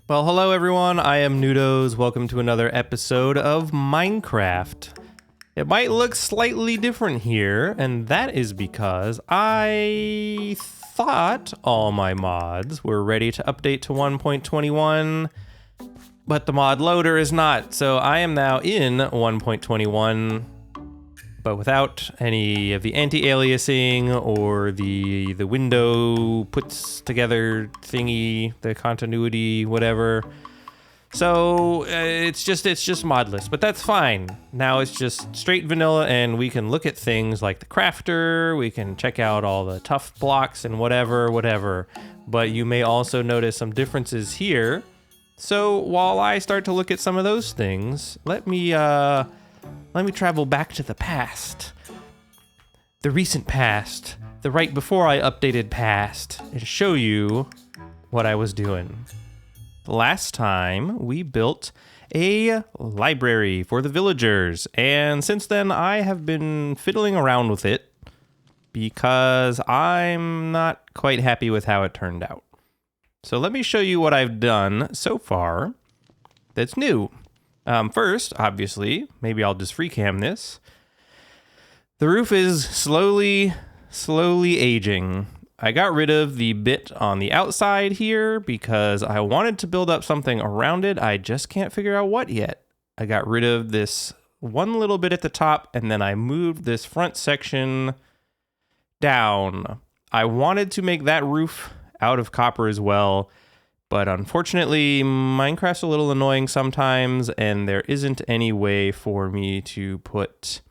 Well, hello everyone, I am Nudos. Welcome to another episode of Minecraft. It might look slightly different here, and that is because I thought all my mods were ready to update to 1.21, but the mod loader is not, so I am now in 1.21, but without any of the anti-aliasing or the window puts together thingy, the continuity, whatever. So it's just modless, but that's fine. Now it's just straight vanilla, and we can look at things like the crafter, we can check out all the tough blocks and whatever. But you may also notice some differences here. So while I start to look at some of those things, let me travel back to the past. The recent past. The right before I updated past. And show you what I was doing. Last time, we built a library for the villagers. And since then, I have been fiddling around with it because I'm not quite happy with how it turned out. So let me show you what I've done so far that's new. First, obviously, maybe I'll just free cam this. The roof is slowly aging. I got rid of the bit on the outside here because I wanted to build up something around it. I just can't figure out what yet. I got rid of this one little bit at the top, and then I moved this front section down. I wanted to make that roof out of copper as well, but unfortunately, Minecraft's a little annoying sometimes, and there isn't any way for me to put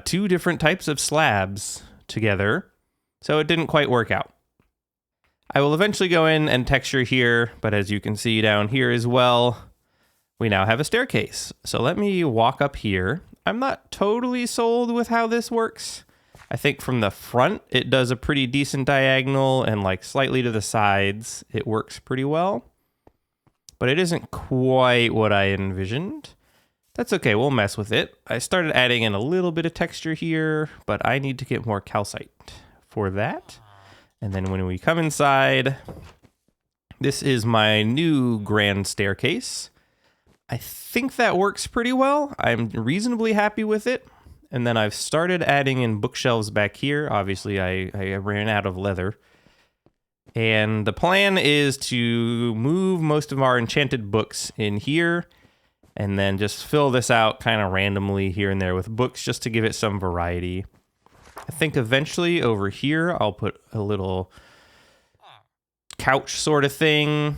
two different types of slabs together, so it didn't quite work out. I will eventually go in and texture here, but as you can see down here as well, we now have a staircase. So let me walk up here. I'm not totally sold with how this works. I think from the front, it does a pretty decent diagonal, and like slightly to the sides, it works pretty well. But it isn't quite what I envisioned. That's okay, we'll mess with it. I started adding in a little bit of texture here, but I need to get more calcite for that. And then when we come inside, this is my new grand staircase. I think that works pretty well. I'm reasonably happy with it. And then I've started adding in bookshelves back here. Obviously, I ran out of leather. And the plan is to move most of our enchanted books in here and then just fill this out kind of randomly here and there with books just to give it some variety. I think eventually over here, I'll put a little couch sort of thing,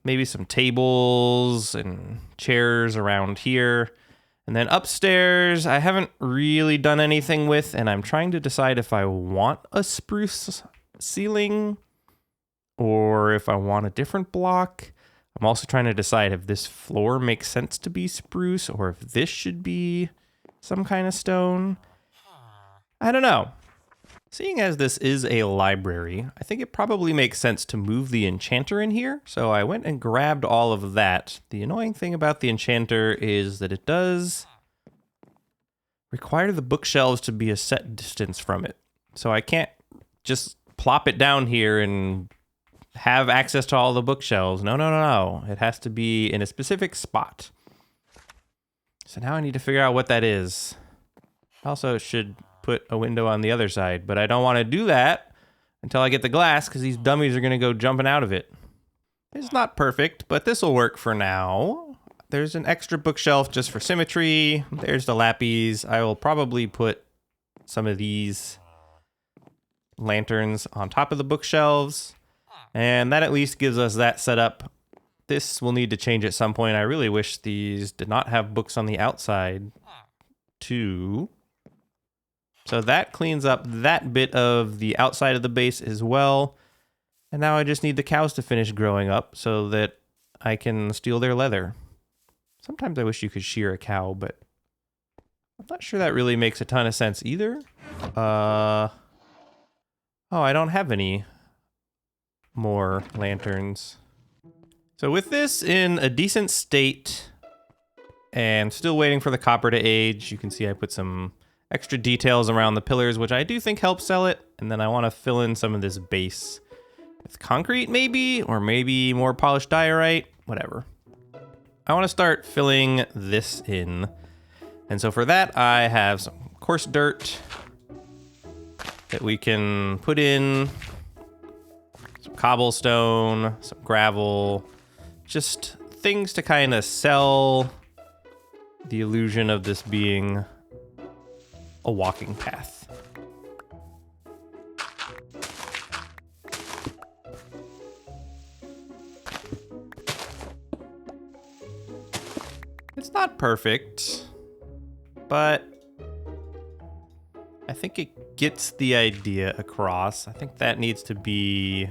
maybe some tables and chairs around here. And then upstairs, I haven't really done anything with, and I'm trying to decide if I want a spruce ceiling or if I want a different block. I'm also trying to decide if this floor makes sense to be spruce or if this should be some kind of stone. I don't know. Seeing as this is a library, I think it probably makes sense to move the enchanter in here. So I went and grabbed all of that. The annoying thing about the enchanter is that it does require the bookshelves to be a set distance from it. So I can't just plop it down here and have access to all the bookshelves. No. It has to be in a specific spot. So now I need to figure out what that is. Also, it should put a window on the other side, but I don't want to do that until I get the glass because these dummies are going to go jumping out of it. It's not perfect, but this will work for now. There's an extra bookshelf just for symmetry. There's the lappies. I will probably put some of these lanterns on top of the bookshelves, and that at least gives us that set up. This will need to change at some point. I really wish these did not have books on the outside too. So that cleans up that bit of the outside of the base as well. And now I just need the cows to finish growing up so that I can steal their leather. Sometimes I wish you could shear a cow, but I'm not sure that really makes a ton of sense either. Oh, I don't have any more lanterns. So with this in a decent state and still waiting for the copper to age, you can see I put some extra details around the pillars, which I do think helps sell it. And then I want to fill in some of this base with concrete maybe, or maybe more polished diorite, whatever. I want to start filling this in. And so for that, I have some coarse dirt that we can put in, some cobblestone, some gravel, just things to kind of sell the illusion of this being a walking path. It's not perfect, but I think it gets the idea across. I think that needs to be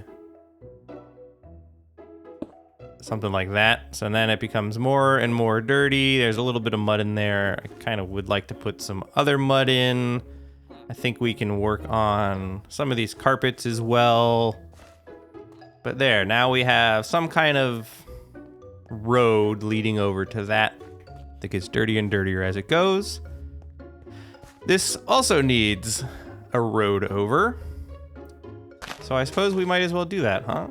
something like that. So then it becomes more and more dirty. There's a little bit of mud in there. I kind of would like to put some other mud in. I think we can work on some of these carpets as well. But there, now we have some kind of road leading over to that gets dirtier and dirtier as it goes. This also needs a road over. So I suppose we might as well do that, huh?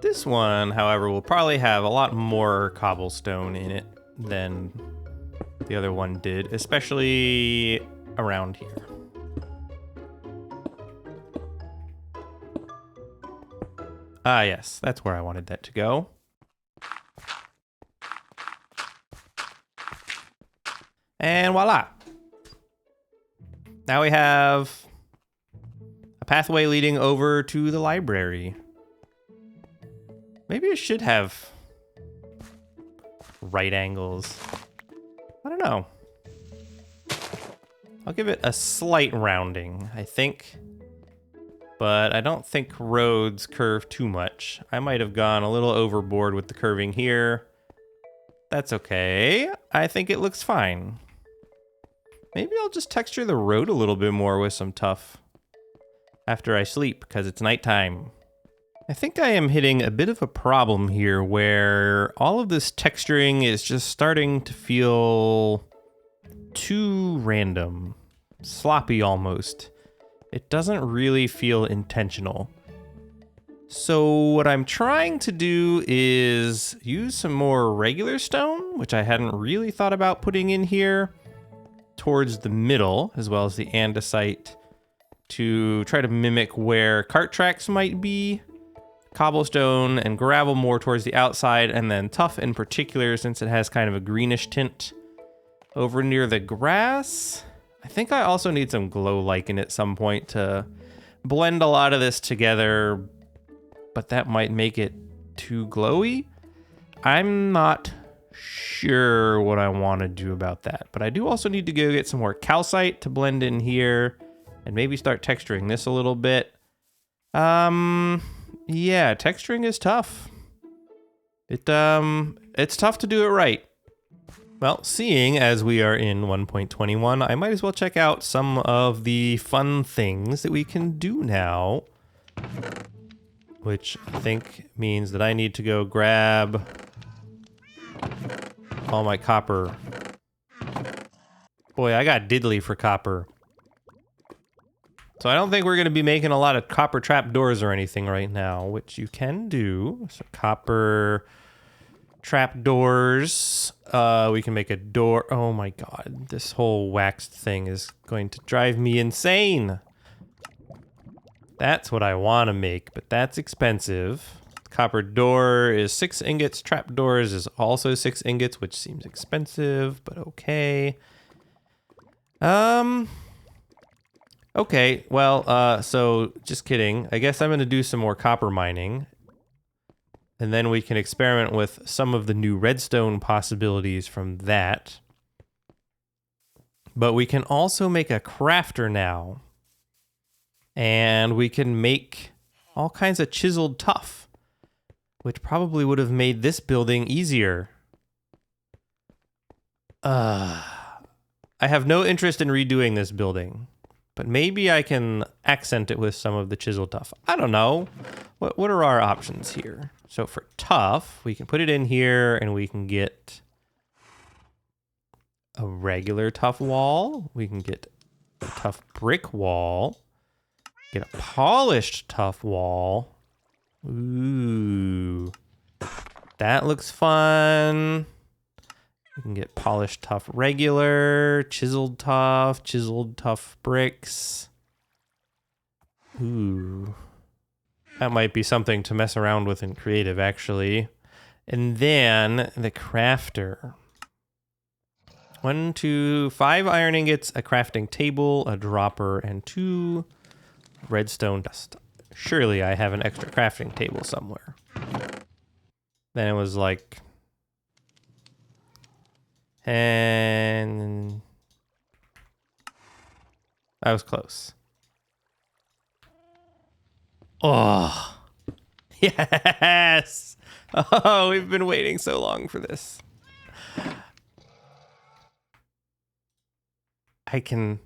This one, however, will probably have a lot more cobblestone in it than the other one did, especially around here. Ah, yes, that's where I wanted that to go. And voila. Now we have a pathway leading over to the library. Maybe it should have right angles. I don't know. I'll give it a slight rounding, I think. But I don't think roads curve too much. I might have gone a little overboard with the curving here. That's okay. I think it looks fine. Maybe I'll just texture the road a little bit more with some tuff after I sleep, because it's nighttime. I think I am hitting a bit of a problem here where all of this texturing is just starting to feel too random, sloppy almost. It doesn't really feel intentional. So what I'm trying to do is use some more regular stone, which I hadn't really thought about putting in here, towards the middle, as well as the andesite, to try to mimic where cart tracks might be. Cobblestone and gravel more towards the outside, and then tuff in particular, since it has kind of a greenish tint over near the grass. I think I also need some glow lichen at some point to blend a lot of this together, but that might make it too glowy. I'm not sure what I want to do about that, but I do also need to go get some more calcite to blend in here and maybe start texturing this a little bit. Yeah, texturing is tough. It's tough to do it right. Well, seeing as we are in 1.21, I might as well check out some of the fun things that we can do now, which I think means that I need to go grab all my copper. Boy, I got diddly for copper. So I don't think we're going to be making a lot of copper trapdoors or anything right now, which you can do. So copper trapdoors. We can make a door. Oh my god, this whole waxed thing is going to drive me insane. That's what I want to make, but that's expensive. Copper door is 6 ingots. Trapdoors is also 6 ingots, which seems expensive, but okay. Okay, well, so just kidding. I guess I'm going to do some more copper mining. And then we can experiment with some of the new redstone possibilities from that. But we can also make a crafter now. And we can make all kinds of chiseled tuff, which probably would have made this building easier. I have no interest in redoing this building, but maybe I can accent it with some of the chiseled tuff. I don't know. What are our options here? So for tuff, we can put it in here and we can get a regular tuff wall. We can get a tough brick wall. Get a polished tough wall. Ooh. That looks fun. You can get polished tough regular, chiseled tough bricks. Ooh. That might be something to mess around with in creative, actually. And then the crafter. 1, 2, 5 iron ingots, a crafting table, a dropper, and 2 redstone dust. Surely I have an extra crafting table somewhere. Then it was like... And... that was close. Oh, yes. Oh, we've been waiting so long for this. I can...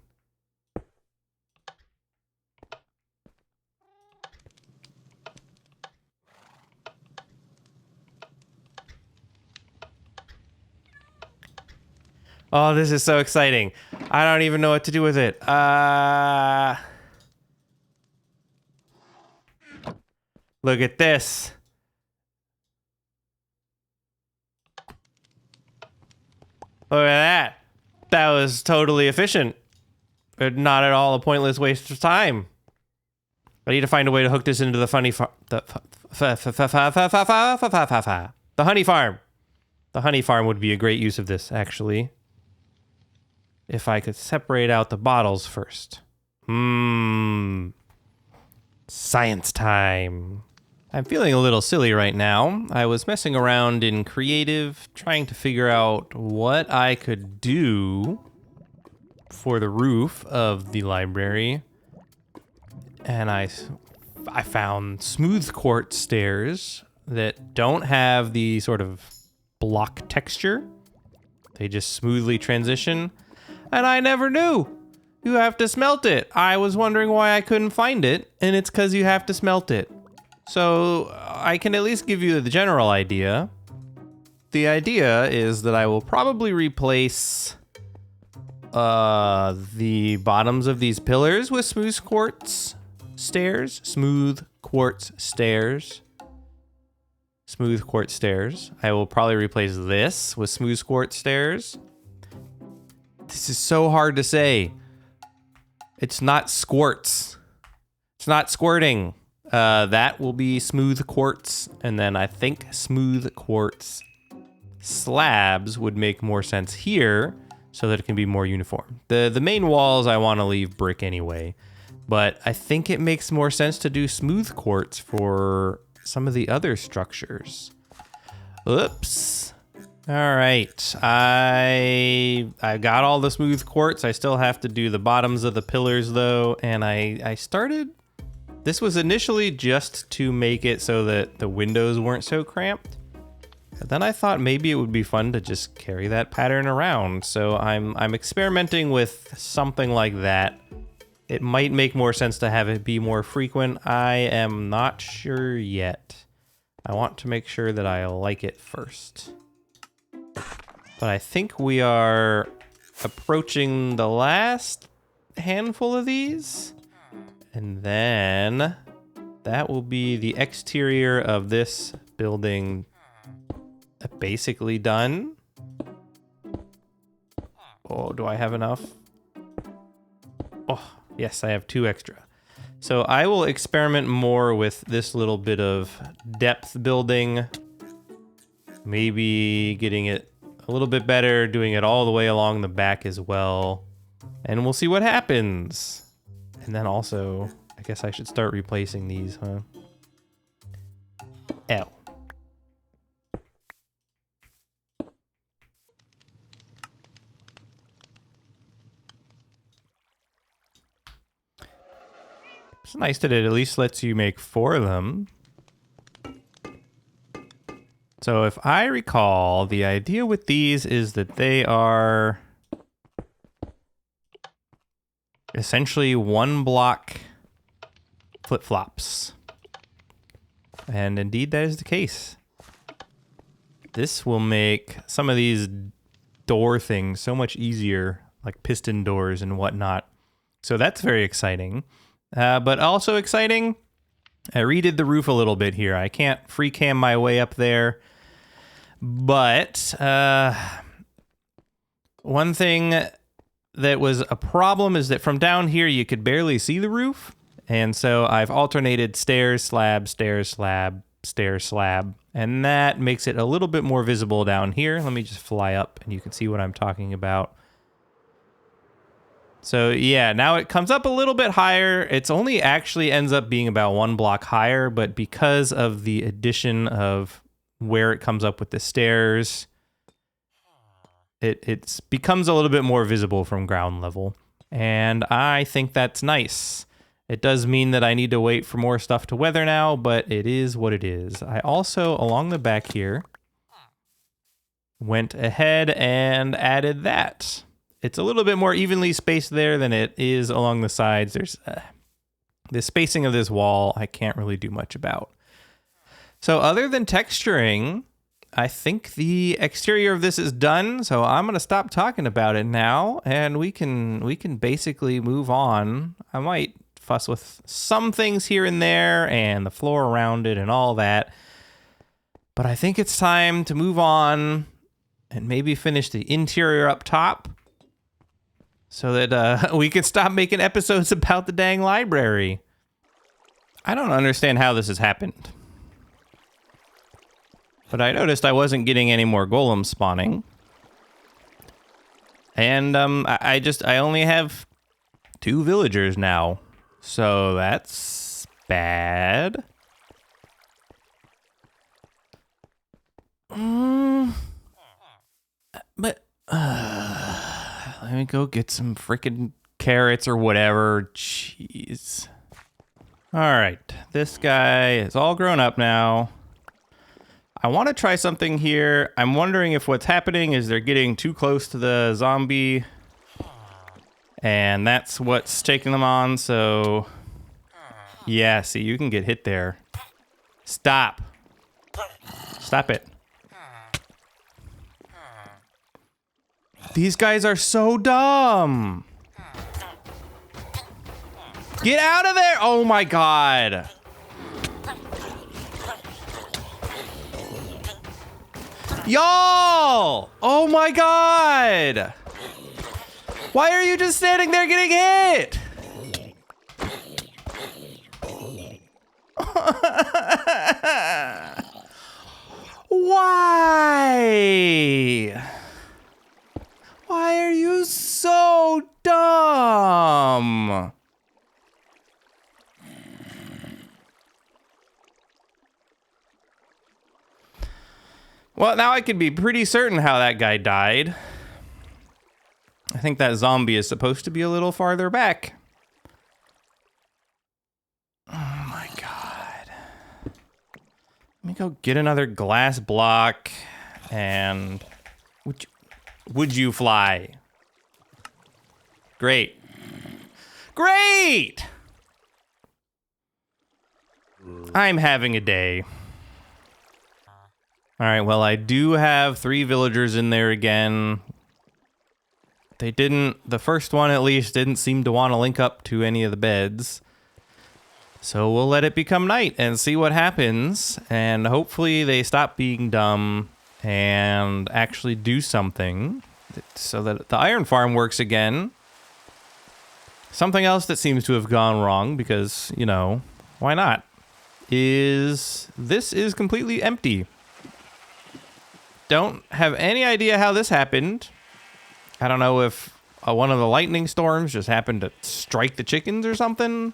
Oh, this is so exciting. I don't even know what to do with it. Look at this. Look at that. That was totally efficient. Not at all a pointless waste of time. I need to find a way to hook this into the honey farm. The honey farm. The honey farm would be a great use of this, actually. If I could separate out the bottles first. Science time. I'm feeling a little silly right now. I was messing around in creative, trying to figure out what I could do for the roof of the library. And I found smooth quartz stairs that don't have the sort of block texture. They just smoothly transition. And I never knew. You have to smelt it. I was wondering why I couldn't find it, and it's because you have to smelt it. So I can at least give you the general idea. The idea is that I will probably replace the bottoms of these pillars with smooth quartz stairs. Smooth quartz stairs. Smooth quartz stairs. I will probably replace this with smooth quartz stairs. This is so hard to say. It's not squirts. It's not squirting. That will be smooth quartz. And then I think smooth quartz slabs would make more sense here so that it can be more uniform. The main walls I want to leave brick anyway. But I think it makes more sense to do smooth quartz for some of the other structures. Oops. All right, I got all the smooth quartz. I still have to do the bottoms of the pillars though, and I started. This was initially just to make it so that the windows weren't so cramped. But then I thought maybe it would be fun to just carry that pattern around. So I'm experimenting with something like that. It might make more sense to have it be more frequent. I am not sure yet. I want to make sure that I like it first. But I think we are approaching the last handful of these. And then that will be the exterior of this building basically done. Oh, do I have enough? Oh, yes, I have 2 extra. So I will experiment more with this little bit of depth building. Maybe getting it a little bit better, doing it all the way along the back as well. And we'll see what happens. And then also, I guess I should start replacing these, huh? L. It's nice that it at least lets you make 4 of them. So if I recall, the idea with these is that they are essentially 1 block flip-flops. And indeed that is the case. This will make some of these door things so much easier, like piston doors and whatnot, So that's very exciting. But also exciting, I redid the roof a little bit here. I can't free cam my way up there. But one thing that was a problem is that from down here you could barely see the roof. And so I've alternated stairs, slab, stairs, slab, stairs, slab. And that makes it a little bit more visible down here. Let me just fly up and you can see what I'm talking about. So yeah, now it comes up a little bit higher. It's only actually ends up being about 1 block higher, but because of the addition of where it comes up with the stairs, it becomes a little bit more visible from ground level. And I think that's nice. It does mean that I need to wait for more stuff to weather now, but it is what it is. I also, along the back here, went ahead and added that. It's a little bit more evenly spaced there than it is along the sides. There's the spacing of this wall I can't really do much about. So other than texturing, I think the exterior of this is done. So I'm going to stop talking about it now, and we can basically move on. I might fuss with some things here and there and the floor around it and all that. But I think it's time to move on and maybe finish the interior up top so that we can stop making episodes about the dang library. I don't understand how this has happened. But I noticed I wasn't getting any more golems spawning. And I only have 2 villagers now. So that's bad. But let me go get some freaking carrots or whatever. Jeez. All right, this guy is all grown up now. I want to try something here. I'm wondering if what's happening is they're getting too close to the zombie. And that's what's taking them on, so... Yeah, see, you can get hit there. Stop. Stop it. These guys are so dumb. Get out of there! Oh my god. Y'all! Oh my god! Why are you just standing there getting hit? Why? Why are you so dumb? Well, now I can be pretty certain how that guy died. I think that zombie is supposed to be a little farther back. Oh my god. Let me go get another glass block and... Would you fly? Great. Great! I'm having a day. Alright, well, I do have 3 villagers in there again. They didn't, the first one at least, didn't seem to want to link up to any of the beds. So we'll let it become night and see what happens. And hopefully they stop being dumb and actually do something so that the iron farm works again. Something else that seems to have gone wrong, because, you know, why not, is this is completely empty. Don't have any idea how this happened. I don't know if one of the lightning storms just happened to strike the chickens or something.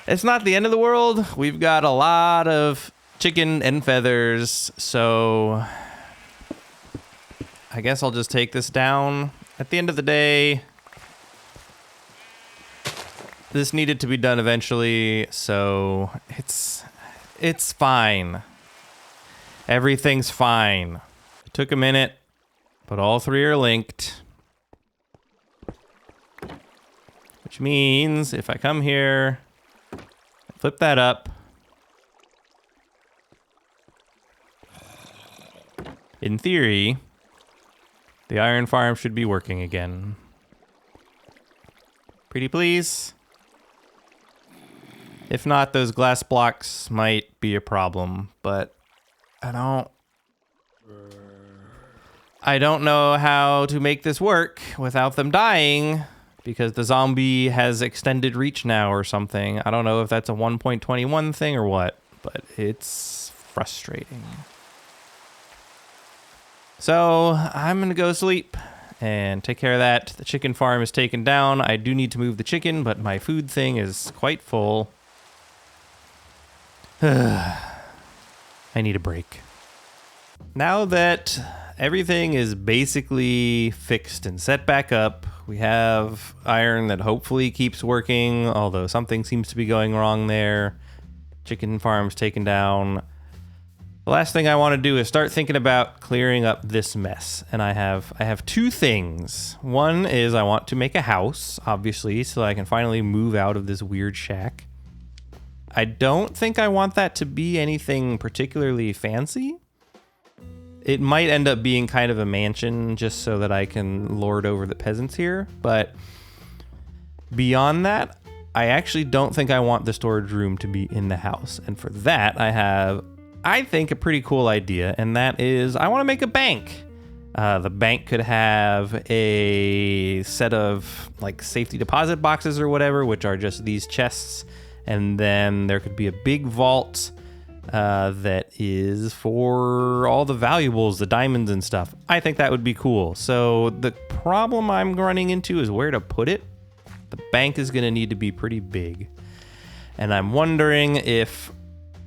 It's not the end of the world. We've got a lot of chicken and feathers, so I guess I'll just take this down. At the end of the day, this needed to be done eventually, so it's fine. Everything's fine. It took a minute, but all 3 are linked. Which means if I come here, flip that up. In theory, the iron farm should be working again. Pretty please. If not, those glass blocks might be a problem, but I don't know how to make this work without them dying because the zombie has extended reach now or something. I don't know if that's a 1.21 thing or what, but it's frustrating. So I'm going to go sleep and take care of that. The chicken farm is taken down. I do need to move the chicken, but my food thing is quite full. I need a break. Now that everything is basically fixed and set back up, we have iron that hopefully keeps working, although something seems to be going wrong there. Chicken farm's taken down. The last thing I want to do is start thinking about clearing up this mess. And I have two things. One is I want to make a house, obviously, so I can finally move out of this weird shack. I don't think I want that to be anything particularly fancy. It might end up being kind of a mansion just so that I can lord over the peasants here. But beyond that, I actually don't think I want the storage room to be in the house. And for that, I have, I think, a pretty cool idea. And that is I want to make a bank. The bank could have a set of like safety deposit boxes or whatever, which are just these chests. And then there could be a big vault that is for all the valuables, the diamonds and stuff. I think that would be cool. So the problem I'm running into is where to put it. The bank is going to need to be pretty big. And I'm wondering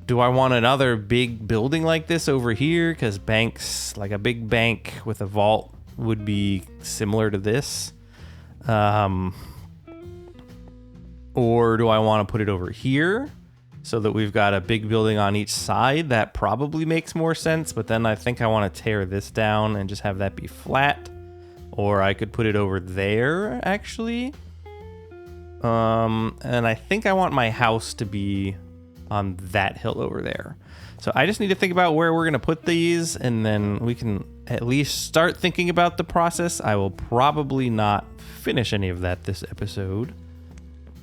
do I want another big building like this over here? Because banks, like a big bank with a vault would be similar to this. Or do I want to put it over here so that we've got a big building on each side? That probably makes more sense, but then I think I want to tear this down and just have that be flat. Or I could put it over there, actually. And I think I want my house to be on that hill over there. So I just need to think about where we're going to put these, and then we can at least start thinking about the process. I will probably not finish any of that this episode,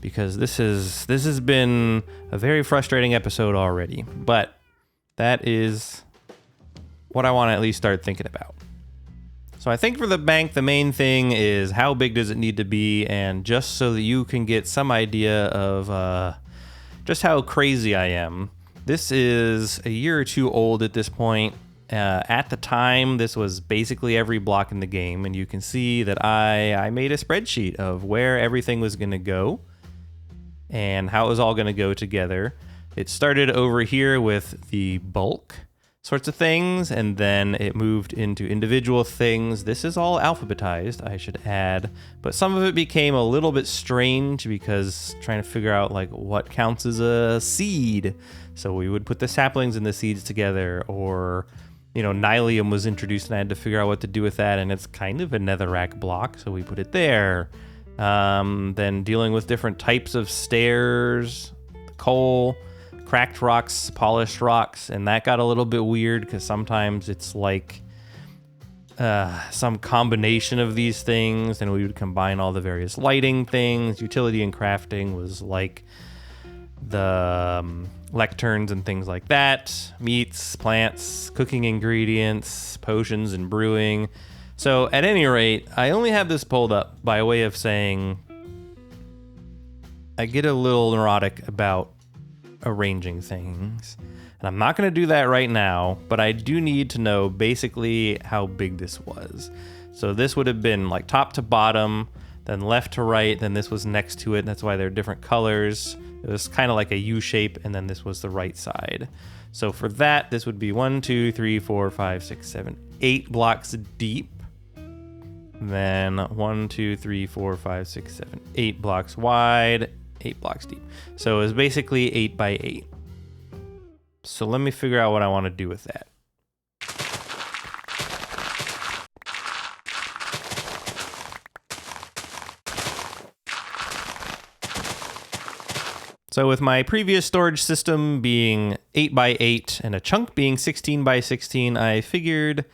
because this has been a very frustrating episode already. But that is what I want to at least start thinking about. So I think for the bank, the main thing is how big does it need to be, and just so that you can get some idea of just how crazy I am. This is a year or two old at this point. At the time, this was basically every block in the game, and you can see that I made a spreadsheet of where everything was going to go and how it was all going to go together. It started over here with the bulk sorts of things, and then it moved into individual things. This is all alphabetized, I should add, but some of it became a little bit strange because trying to figure out like what counts as a seed. So we would put the saplings and the seeds together, or nylium was introduced and I had to figure out what to do with that, and it's kind of a netherrack block, so we put it there. Then dealing with different types of stairs, coal, cracked rocks, polished rocks, and that got a little bit weird because sometimes it's like some combination of these things, and we would combine all the various lighting things. Utility and crafting was like the lecterns and things like that, meats, plants, cooking ingredients, potions, and brewing. So at any rate, I only have this pulled up by way of saying I get a little neurotic about arranging things. And I'm not going to do that right now, but I do need to know basically how big this was. So this would have been like top to bottom, then left to right, then this was next to it, and that's why they're different colors. It was kind of like a U shape, and then this was the right side. So for that, this would be 1, 2, 3, 4, 5, 6, 7, 8 blocks deep. Then 1, 2, 3, 4, 5, 6, 7, 8 blocks wide, 8 blocks deep. So it was basically 8 by 8. So let me figure out what I want to do with that. So with my previous storage system being 8 by 8 and a chunk being 16 by 16, I figured,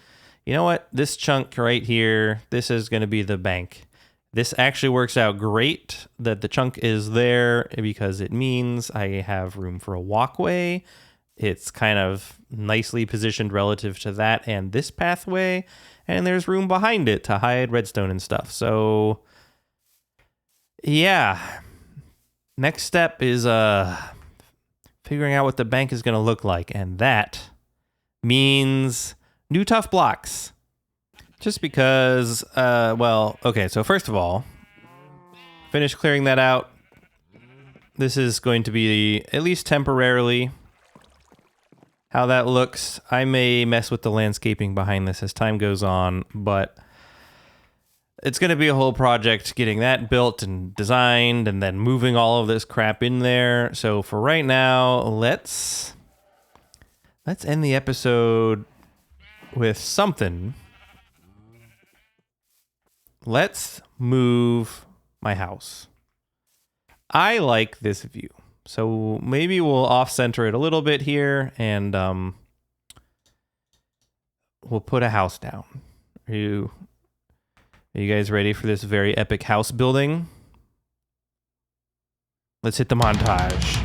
you know what, this chunk right here, this is going to be the bank. This actually works out great that the chunk is there because it means I have room for a walkway. It's kind of nicely positioned relative to that and this pathway, and there's room behind it to hide redstone and stuff. So yeah, next step is figuring out what the bank is going to look like, and that means new tough blocks. Just because, well, okay, so first of all, finish clearing that out. This is going to be, at least temporarily, how that looks. I may mess with the landscaping behind this as time goes on, but it's going to be a whole project getting that built and designed and then moving all of this crap in there. So for right now, let's end the episode with something. Let's move my house. I like this view. So maybe we'll off-center it a little bit here and we'll put a house down. Are you guys ready for this very epic house building? Let's hit the montage.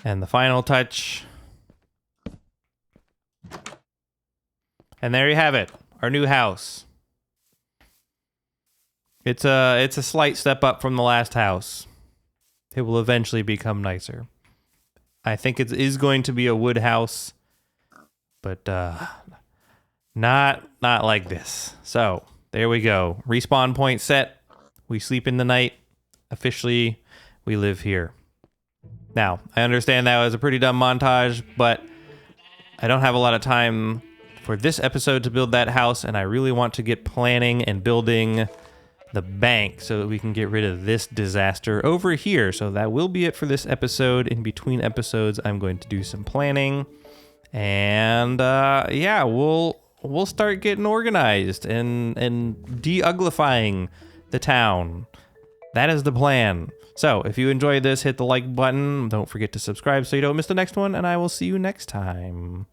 And the final touch. And there you have it, our new house. It's a slight step up from the last house. It will eventually become nicer. I think it is going to be a wood house, but not like this. So there we go. Respawn point set. We sleep in the night. Officially, we live here. Now, I understand that was a pretty dumb montage, but I don't have a lot of time for this episode to build that house, and I really want to get planning and building the bank so that we can get rid of this disaster over here. So that will be it for this episode. In between episodes, I'm going to do some planning, and yeah, we'll start getting organized and de-uglifying the town. That is the plan. So if you enjoyed this, hit the like button. Don't forget to subscribe so you don't miss the next one, and I will see you next time.